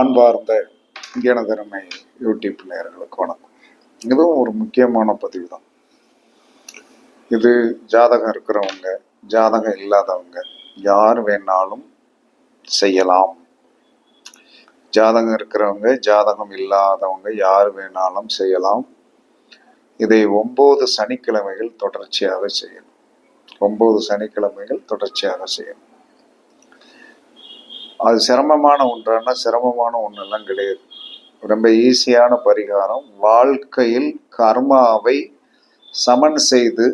அன்பார்ந்த திறமை யூடியூப் நேயர்களுக்கு வணக்கம். இதுவும் ஒரு முக்கியமான பதிவு தான். இது ஜாதகம் இருக்கிறவங்க, ஜாதகம் இல்லாதவங்க யார் வேணாலும் செய்யலாம். ஜாதகம் இருக்கிறவங்க, ஜாதகம் இல்லாதவங்க யார் வேணாலும் செய்யலாம். இதை 9 சனிக்கிழமைகள் தொடர்ச்சியாக செய்யணும். 9 சனிக்கிழமைகள் தொடர்ச்சியாக செய்யணும். அது சிரமமான ஒன்றான சிரமமான ஒன்றெல்லாம் கிடையாது. ரொம்ப ஈஸியான பரிகாரம். வாழ்க்கையில் கர்மாவை சமன் செய்து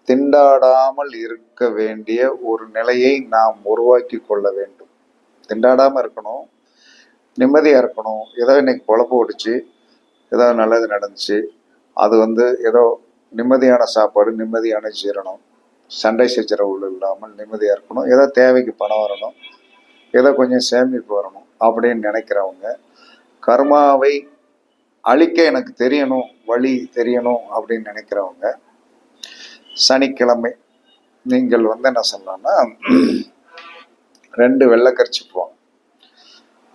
திண்டாடாமல் இருக்க வேண்டிய ஒரு நிலையை நாம் உருவாக்கி கொள்ள வேண்டும். திண்டாடாமல் இருக்கணும், நிம்மதியாக இருக்கணும். ஏதோ இன்னைக்கு பொழப்பு ஓடிச்சு, ஏதோ நல்லது நடந்துச்சு, அது ஏதோ நிம்மதியான சாப்பாடு, நிம்மதியான ஜீரணம், சண்டை சச்சரவுகள் இல்லாமல் நிம்மதியாக இருக்கணும். ஏதோ தேவைக்கு பணம் வரணும், ஏதோ கொஞ்சம் சேமிப்பு வரணும் அப்படின்னு நினைக்கிறவங்க, கர்மாவை அழிக்க எனக்கு தெரியணும், வழி தெரியணும் அப்படின்னு நினைக்கிறவங்க, சனிக்கிழமை நீங்கள் என்ன சொல்லலாம்னா 2 வெள்ளைக்கர்ச்சிப்பு,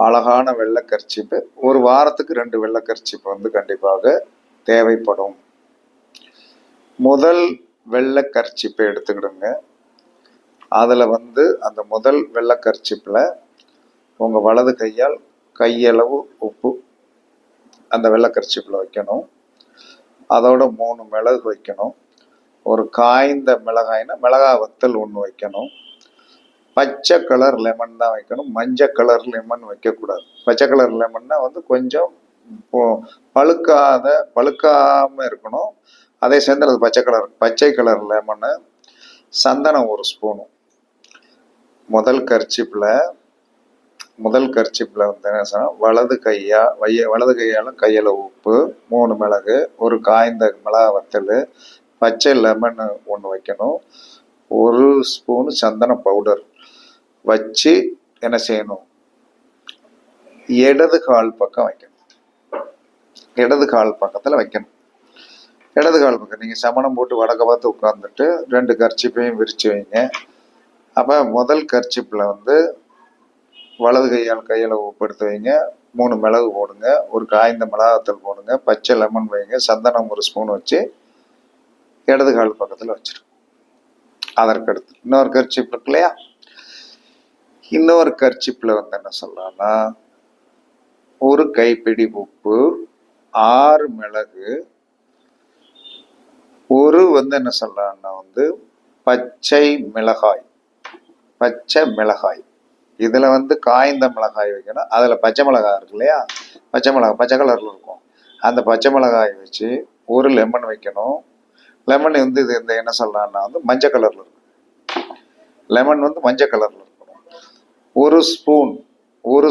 அழகான வெள்ளைக்கர்ச்சிப்பு, ஒரு வாரத்துக்கு 2 வெள்ளைக்கர்ச்சிப்பு கண்டிப்பாக தேவைப்படும். முதல் வெள்ளைக்கர்ச்சிப்பை எடுத்துக்கிடுங்க. அதில் அந்த முதல் வெள்ளைக்கர்ச்சிப்பில் உங்கள் வலது கையால் கையளவு உப்பு அந்த வெள்ளைக்கர்ச்சிப்பில் வைக்கணும். அதோட 3 மிளகு வைக்கணும். ஒரு காய்ந்த மிளகாய்னா மிளகாய் வத்தல் 1 வைக்கணும். பச்சை கலர் லெமன் தான் வைக்கணும், மஞ்சள் கலர் லெமன் வைக்கக்கூடாது. பச்சை கலர் லெமன்னா கொஞ்சம் பழுக்காமல் இருக்கணும். அதே சேர்ந்து அது பச்சை கலர் லெமனு. சந்தனம் 1 ஸ்பூனு. முதல் கர்ச்சிப்பில் என்ன சொன்னால் வலது கையால் கையில் உப்பு, 3 மிளகு, ஒரு காய்ந்த மிளகா வத்தல், பச்சை லெமன் 1 வைக்கணும், 1 ஸ்பூனு சந்தன பவுடர் வச்சு என்ன செய்யணும், இடது கால் பக்கம் வைக்கணும். இடது கால் பக்கத்தில் வைக்கணும். இடது கால் பக்கம் நீங்கள் சமணம் போட்டு வடக்க பார்த்து உட்காந்துட்டு 2 கர்ச்சிப்பையும் விரித்து வைங்க. அப்போ முதல் கர்ச்சிப்பில் வலது கையில் உப்பு எடுத்து வைங்க, 3 மிளகு போடுங்க, ஒரு காய்ந்த மிளகாத்தல் போடுங்க, பச்சை லெமன் வைங்க, சந்தனம் 1 ஸ்பூன் வச்சு இடது கால் பக்கத்தில் வச்சிருங்க. அதற்கடுத்து இன்னொரு கர்ச்சிப் இருக்கு இல்லையா, இன்னொரு கர்ச்சிப்பில் என்ன சொல்லலாம்னா ஒரு கைப்பிடி உப்பு, 6 மிளகு, ஒரு என்ன சொல்லலாம்னா பச்சை மிளகாய். இதுல காய்ந்த மிளகாய் வைக்கணும். அதுல பச்சை மிளகாய் இருக்கு இல்லையா, பச்சை கலர்ல இருக்கும். அந்த பச்சை மிளகாய் வச்சு ஒரு லெமன் வைக்கணும். லெமன் இது என்ன சொல்லலாம்னா மஞ்சள் கலர்ல இருக்கும். லெமன் மஞ்சள் கலர்ல இருக்கணும். ஒரு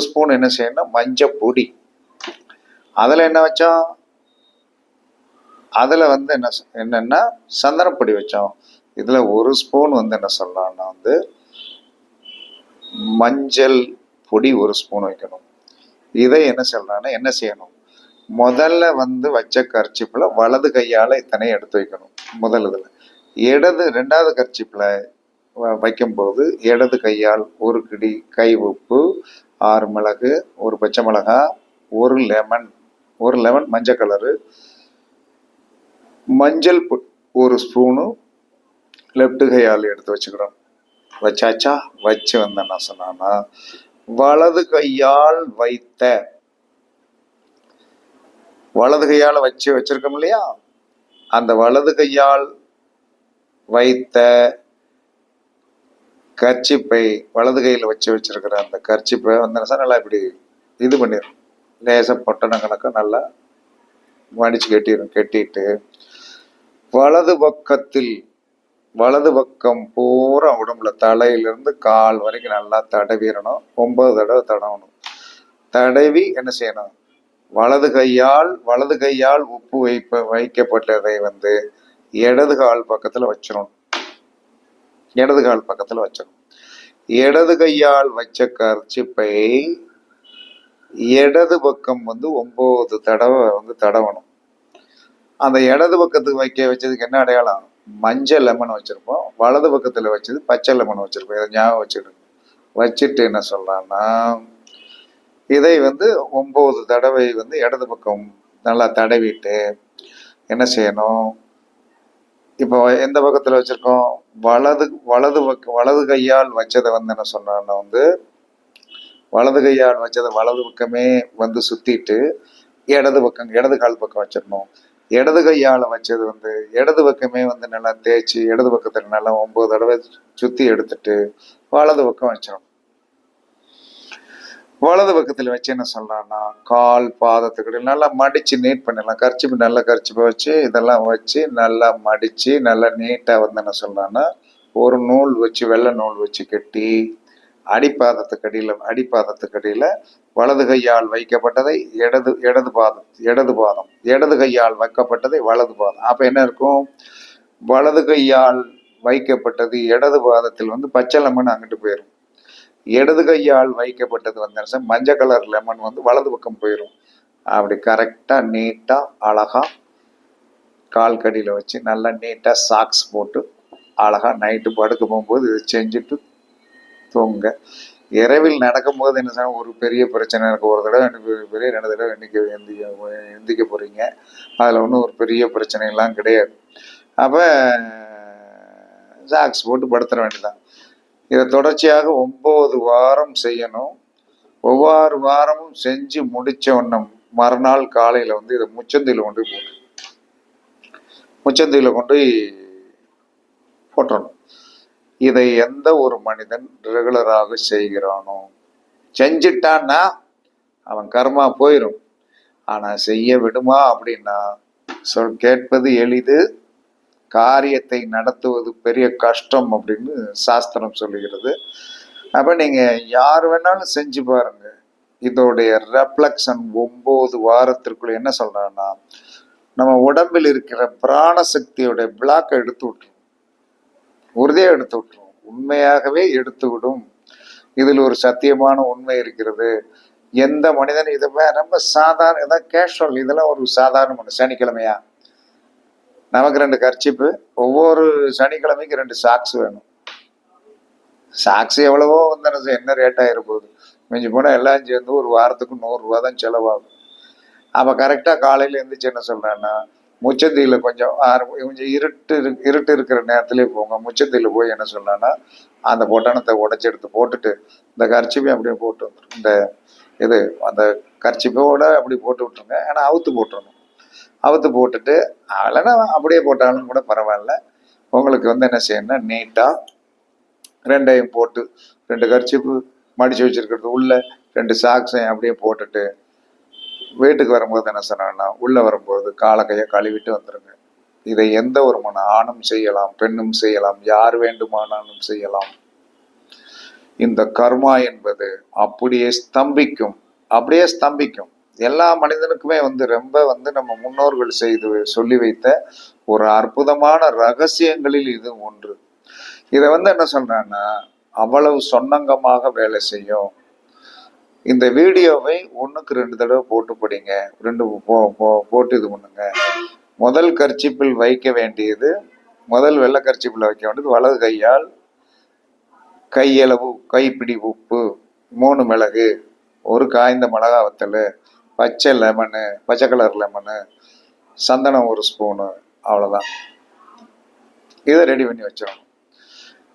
ஸ்பூன் என்ன செய்யணும், மஞ்சள் பொடி. அதுல என்ன வச்சோம், அதுல என்னன்னா சந்தனப்பொடி வச்சோம். இதுல 1 ஸ்பூன் என்ன சொல்லலாம்னா மஞ்சள் பொடி 1 ஸ்பூன் வைக்கணும். இதை என்ன செய்யணும், முதல்ல வச்ச கர்ச்சிப்பில் வலது கையால் இத்தனை எடுத்து வைக்கணும். முதல் இதில் 2வது கர்ச்சிப்பில் வைக்கும்போது இடது கையால் 1 கிடி கை உப்பு, 6 மிளகு, 1 பச்சை மிளகாய், 1 லெமன் மஞ்சள் கலரு, மஞ்சள் 1 ஸ்பூனு லெஃப்ட் கையால் எடுத்து வச்சுக்கிறோம். வச்சாச்சா? வச்சு என்ன சொன்னா வலது கையால் வச்சிருக்கோம் இல்லையா, அந்த வலது கையால் வைத்த கர்ச்சிப்பை, வலது கையில் வச்சிருக்கிற அந்த கர்ச்சிப்பை நல்லா இப்படி இது பண்ணிடும். லேச பொட்டண கணக்க நல்லா மடிச்சு கட்டிட்டு வலது பக்கம் பூரா உடம்புல தலையிலிருந்து கால் வரைக்கும் நல்லா தடவிடணும். 9 தடவை தடவணும். தடவி என்ன செய்யணும், வலது கையால் உப்பு வைக்கப்பட்டதை இடது கால் பக்கத்துல வச்சிடணும். இடது கையால் வச்ச கர்ச்சிப்பை இடது பக்கம் 9 தடவை தடவணும். அந்த இடது பக்கத்துக்கு வச்சதுக்கு என்ன அடையாளம், மஞ்சள் லெமன் வச்சிருப்போம், வலது பக்கத்துல வச்சது பச்சை லெமன் வச்சிருப்போம். இதை ஞாபகம் வச்சுட்டு என்ன சொல்றான்னா, இதை வந்து 9 தடவை வந்து இடது பக்கம் நல்லா தடவிட்டு என்ன செய்யணும், இப்போ எந்த பக்கத்தில் வச்சுருக்கோம், வலது வலது பக்கம் வலது கையால் வச்சதை வந்து என்ன சொன்னோன்னா வந்து வலது கையால் வச்சதை வலது பக்கமே வந்து சுற்றிட்டு இடது பக்கம் இடது கால் பக்கம் வச்சிடணும். இடது கையால் வச்சது வந்து இடது பக்கமே வந்து நல்லா தேய்ச்சி இடது பக்கத்தில் நல்லா 9 தடவை சுற்றி எடுத்துட்டு வலது பக்கம் வச்சிடணும். வலது பக்கத்தில் வச்சு என்ன சொல்றான்னா, கால் பாதத்துக்கிட்ட நல்லா மடிச்சு நீட் பண்ணிடலாம். கர்ச்சிப்பு நல்லா கர்ச்சிப்பை வச்சு இதெல்லாம் வச்சு நல்லா மடிச்சு நல்லா நீட்டாக வந்து என்ன சொல்றான்னா, ஒரு நூல் வச்சு வெள்ளை நூல் வச்சு கட்டி அடிப்பாதத்துக்கடியில் வலது கையால் வைக்கப்பட்டதை இடது கையால் வைக்கப்பட்டதை வலது பாதம். அப்ப என்ன இருக்கும், வலது கையால் வைக்கப்பட்டது இடது பாதத்தில் வந்து பச்சை லெமன் அங்கிட்டு போயிடும். இடது கையால் வைக்கப்பட்டது வந்து மஞ்சள் கலர் லெமன் வந்து வலது பக்கம் போயிடும். அப்படி கரெக்டா நீட்டா அழகா கால் கடியில வச்சு நல்லா நீட்டா சாக்ஸ் போட்டு அழகா நைட்டு படுக்க போகும்போது இதை செஞ்சுட்டு தூங்க. இரவில் நடக்கும்போது என்ன செய்ய, ஒரு பெரிய பிரச்சனை இருக்கு, ஒரு தடவை பெரிய 2 தடவை எந்திக்க போறீங்க, அதில் ஒன்றும் ஒரு பெரிய பிரச்சனைலாம் கிடையாது. அப்போ சாக்ஸ் போட்டு படுத்துற வேண்டியதான். இதை தொடர்ச்சியாக 9 வாரம் செய்யணும். ஒவ்வொரு வாரமும் செஞ்சு முடிச்ச உடனே மறுநாள் காலையில் வந்து இதை முச்சந்தியில் கொண்டு போட்டுறணும். இதை எந்த ஒரு மனிதன் ரெகுலராக செய்கிறானோ, செஞ்சிட்டான்னா அவன் கர்மா போயிடும். ஆனா செய்ய விடுமா அப்படின்னா, கேட்பது எளிது, காரியத்தை நடத்துவது பெரிய கஷ்டம் அப்படின்னு சாஸ்திரம் சொல்லுகிறது. அப்ப நீங்க யார் வேணாலும் செஞ்சு பாருங்க. இதோடைய ரெஃப்ளெக்ஷன் 9 வாரத்திற்குள்ள என்ன சொல்றான்னா, நம்ம உடம்பில் இருக்கிற பிராண சக்தியோட பிளாக்கை எடுத்து விட்டுரும், உறுதியா எடுத்து விட்டுரும், உண்மையாகவே எடுத்து விடும். இதில் ஒரு சத்தியமான உண்மை இருக்கிறது. எந்த மனிதன் இதை ரொம்ப சாதாரண ஏதாவது கேஷுவல், இதெல்லாம் ஒரு சாதாரண சனிக்கிழமையா நமக்கு 2 கர்ச்சிப்பு, ஒவ்வொரு சனிக்கிழமைக்கு 2 சாக்ஸ் வேணும். சாக்ஸ் எவ்வளவோ வந்து என்ன ரேட் ஆகிருப்போகுது, மிஞ்சி போனால் எல்லாம் சேர்ந்து ஒரு வாரத்துக்கு 100 ரூபா தான் செலவாகும். அப்போ கரெக்டாக காலையில் எழுந்திரிச்சு என்ன சொல்கிறேன்னா, முச்சந்தியில் கொஞ்சம் இருட்டு இருக்கிற நேரத்துலேயே போங்க. முச்சந்தியில் போய் என்ன சொன்னான்னா, அந்த பொட்டணத்தை உடச்சி எடுத்து போட்டுட்டு இந்த கர்ச்சிப்பையும் அப்படியே போட்டு வந்துடும். அந்த கர்ச்சிப்போட அப்படி போட்டு விட்டுருங்க. ஆனால் அவுத்து போட்டுட்டு இல்லைன்னா அப்படியே போட்டாலும் கூட பரவாயில்ல. உங்களுக்கு வந்து என்ன செய்யணும்னா, நீட்டாக 2ஐயும் போட்டு 2 கர்ச்சிப்பு மடித்து வச்சிருக்கிறது உள்ள 2 சாக்ஸையும் அப்படியே போட்டுட்டு வீட்டுக்கு வரும்போது என்ன சொன்னாங்கன்னா, உள்ளே வரும்போது காலை கையை கழுவிட்டு வந்துடுங்க. இதை எந்த ஒரு ஆணும் செய்யலாம், பெண்ணும் செய்யலாம், யார் வேண்டுமானாலும் செய்யலாம். இந்த கர்மா என்பது அப்படியே ஸ்தம்பிக்கும். எல்லா மனிதனுக்குமே வந்து ரொம்ப வந்து நம்ம முன்னோர்கள் சொல்லி வைத்த ஒரு அற்புதமான ரகசியங்களில் இது ஒன்று. இதை வந்து என்ன சொல்றான்னா, அவ்வளவு சொன்னங்கமாக வேலை செய்யும். இந்த வீடியோவை 1க்கு 2 தடவை போட்டு படிங்க, போட்டு இது பண்ணுங்க. முதல் கர்ச்சிப்பில் வைக்க வேண்டியது, முதல் வெள்ளை கர்ச்சிப்பில் வைக்க வேண்டியது வலது கையால் கையளவு கைப்பிடி உப்பு, 3 மிளகு, ஒரு காய்ந்த மிளகா வத்தல், பச்சை கலர் லெமனு, சந்தனம் 1 ஸ்பூனு, அவ்வளோதான். இதை ரெடி பண்ணி வச்சிடணும்.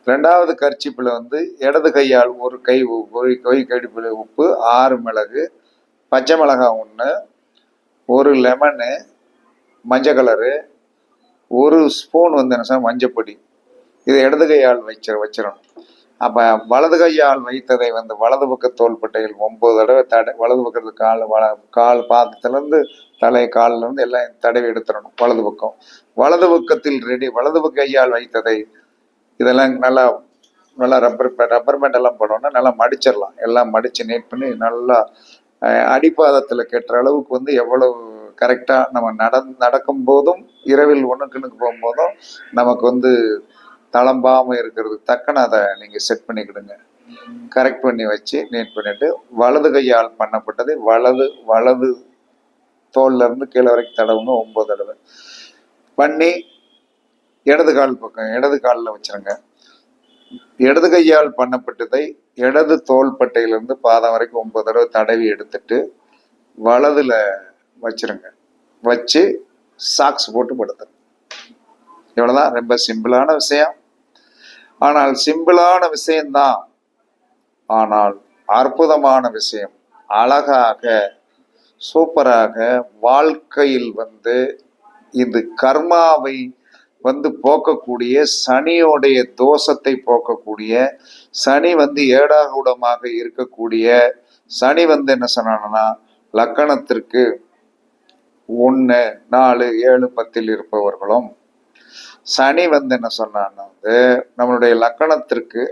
2வது கர்ச்சிப்பில் வந்து இடது கையால் ஒரு கைப்பிடி உப்பு, 6 மிளகு, பச்சை மிளகாய் 1, 1 லெமனு, மஞ்சள் கலரு, 1 ஸ்பூன் வந்து என்ன மஞ்சப்பொடி. இதை இடது கையால் வச்சிடணும். அப்போ வலது கையால் வைத்ததை வந்து வலது பக்க தோள்பட்டையில் 9 தடவை வலது பக்கத்து கால் பாதத்திலேருந்து தலை காலிலேருந்து எல்லாம் தடவி எடுத்துடணும். வலது பக்கத்தில் வலது பக்க கையால் வைத்ததை இதெல்லாம் நல்லா ரப்பர் பேண்ட் எல்லாம் போடணும்னா நல்லா மடிச்சிடலாம். எல்லாம் மடித்து நீட் பண்ணி நல்லா அடிப்பாதத்தில் கெட்டுற அளவுக்கு வந்து எவ்வளவு கரெக்டாக நம்ம நடக்கும் போதும் இரவில் 1க்கு போகும்போதும் நமக்கு வந்து தளம்பாமல் இருக்கிறது தக்கன அதை நீங்கள் செட் பண்ணிக்கிடுங்க. கரெக்ட் பண்ணி வச்சு நீட் பண்ணிவிட்டு வலது கையால் பண்ணப்பட்டதை வலது தோல்லேருந்து கீழே வரைக்கும் தடவுங்க 9 தடவை பண்ணி இடது காலில் வச்சிருங்க. இடது கையால் பண்ணப்பட்டதை இடது தோள்பட்டையிலிருந்து பாதம் வரைக்கும் 9 தடவை தடவி எடுத்துட்டு வலதுல வச்சிருங்க. வச்சு சாக்ஸ் போட்டு படுத்துருங்க. இவ்வளவுதான். ரொம்ப சிம்பிளான விஷயம். ஆனால் சிம்பிளான விஷயம்தான், ஆனால் அற்புதமான விஷயம். அழகாக சூப்பராக வாழ்க்கையில் இது கர்மாவை போக்கக்கூடிய, சனியோடைய தோஷத்தை போக்கக்கூடிய, சனி ஏடாகூடமாக இருக்கக்கூடிய, சனி என்ன சொன்னா லக்கணத்திற்கு 1, 4, 7, 10 இருப்பவர்களும், சனி என்ன சொன்னான்னா நம்மளுடைய லக்கணத்திற்கு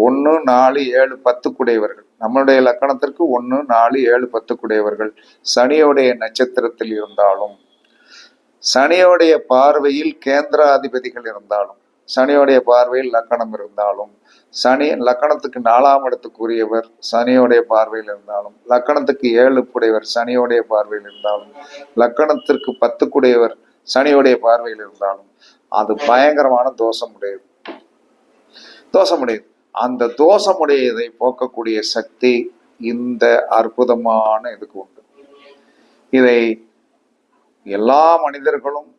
1, 4, 7, 10 குடையவர்கள், நம்மளுடைய லக்கணத்திற்கு 1, 4, 7, 10 குடையவர்கள் சனியோடைய நட்சத்திரத்தில் இருந்தாலும், சனியோடைய பார்வையில் கேந்திராதிபதிகள் இருந்தாலும், சனியோடைய பார்வையில் லக்கணம் இருந்தாலும், சனி லக்கணத்துக்கு 4ஆம் இடத்துக்குரியவர் சனியோடைய பார்வையில் இருந்தாலும், லக்கணத்துக்கு 7 குடையவர் சனியோடைய பார்வையில் இருந்தாலும், லக்கணத்திற்கு 10 குடையவர் சனியோடைய பார்வையில் இருந்தாலும், அது பயங்கரமான தோஷமுடையது. அந்த தோஷமுடையதை போக்கக்கூடிய சக்தி இந்த அற்புதமான இதுக்கு உண்டு. இதை எல்லா மனிதர்களும்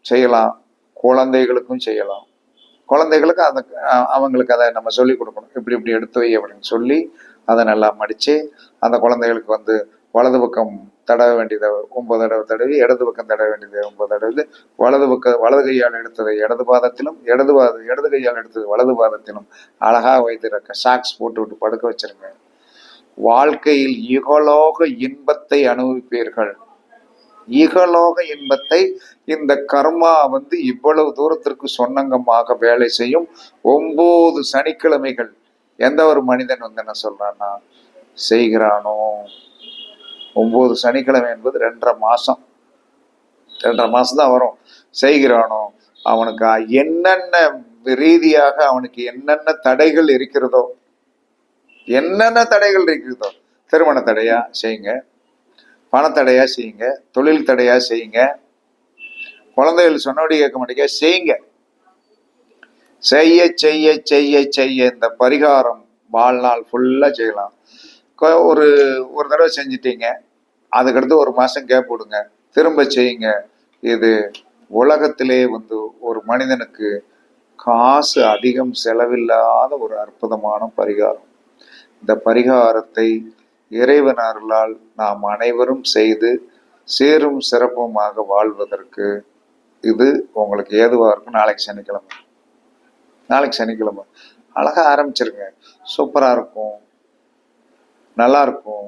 செய்யலாம், குழந்தைகளுக்கும் செய்யலாம். குழந்தைகளுக்கு அவங்களுக்கு அதை நம்ம சொல்லி கொடுக்கணும். இப்படி எடுத்து வை அப்படின்னு சொல்லி அதை நல்லா மடிச்சு அந்த குழந்தைகளுக்கு வலது பக்கம் தடவ வேண்டியதை 9 தடவை தடவி, இடது பக்கம் தடவ வேண்டியதை 9 தடவை, வலது கையால் எடுத்ததை இடது பாதத்திலும், இடது கையால் எடுத்தது வலது பாதத்திலும் அழகாக வைத்திருக்க சாக்ஸ் போட்டு விட்டு படுக்க வச்சிருங்க. வாழ்க்கையில் இகலோக இன்பத்தை அனுபவிப்பீர்கள். இகலோக இன்பத்தை இந்த கர்மா இவ்வளவு தூரத்திற்கு சொன்னங்கமாக வேலை செய்யும். 9 சனிக்கிழமைகள் எந்த ஒரு மனிதன் என்ன சொல்றான்னா செய்கிறானோ, 9 சனிக்கிழமை என்பது 2.5 மாசம், 2.5 மாசம் தான் வரும். செய்கிறானோ அவனுக்கு என்னென்ன ரீதியாக அவனுக்கு என்னென்ன தடைகள் இருக்கிறதோ, திருமண தடையா செய்யுங்க, பணத்தடையா செய்யுங்க, தொழில் தடையா செய்யுங்க, குழந்தைகள் சொன்னபடி கேட்க மாட்டேங்க செய்யுங்க. செய்ய செய்ய செய்ய செய்ய இந்த பரிகாரம் வாழ்நாள் ஃபுல்லா செய்யலாம். ஒரு தடவை செஞ்சிட்டீங்க, அதுக்கடுத்து 1 மாசம் கேப் விடுங்க, திரும்ப செய்யுங்க. இது உலகத்திலே ஒரு மனிதனுக்கு காசு அதிகம் செலவில்லாத ஒரு அற்புதமான பரிகாரம். இந்த பரிகாரத்தை இறைவன் அருளால் நாம் அனைவரும் செய்து சீரும் சிறப்புமாக வாழ்வதற்கு இது உங்களுக்கு ஏதுவா இருக்கும். நாளைக்கு சனிக்கிழமை அழகா ஆரம்பிச்சிருங்க. சூப்பரா இருக்கும், நல்லா இருக்கும்.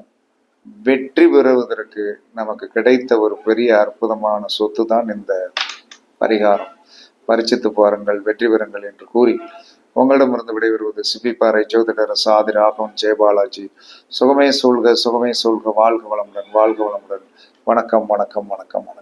வெற்றி பெறுவதற்கு நமக்கு கிடைத்த ஒரு பெரிய அற்புதமான சொத்து தான் இந்த பரிகாரம். பரிசித்து பாருங்கள், வெற்றி பெறுங்கள் என்று கூறி உங்களிடமிருந்து விடைபெறுவது சிப்பிப்பாறை ஜோதிடர் சாதி ராகவன் ஜெயபாலாஜி. சுகமே சூழ்க, சுகமே சூழ்க. வாழ்க வளமுடன், வாழ்க வளமுடன். வணக்கம், வணக்கம், வணக்கம், வணக்கம்.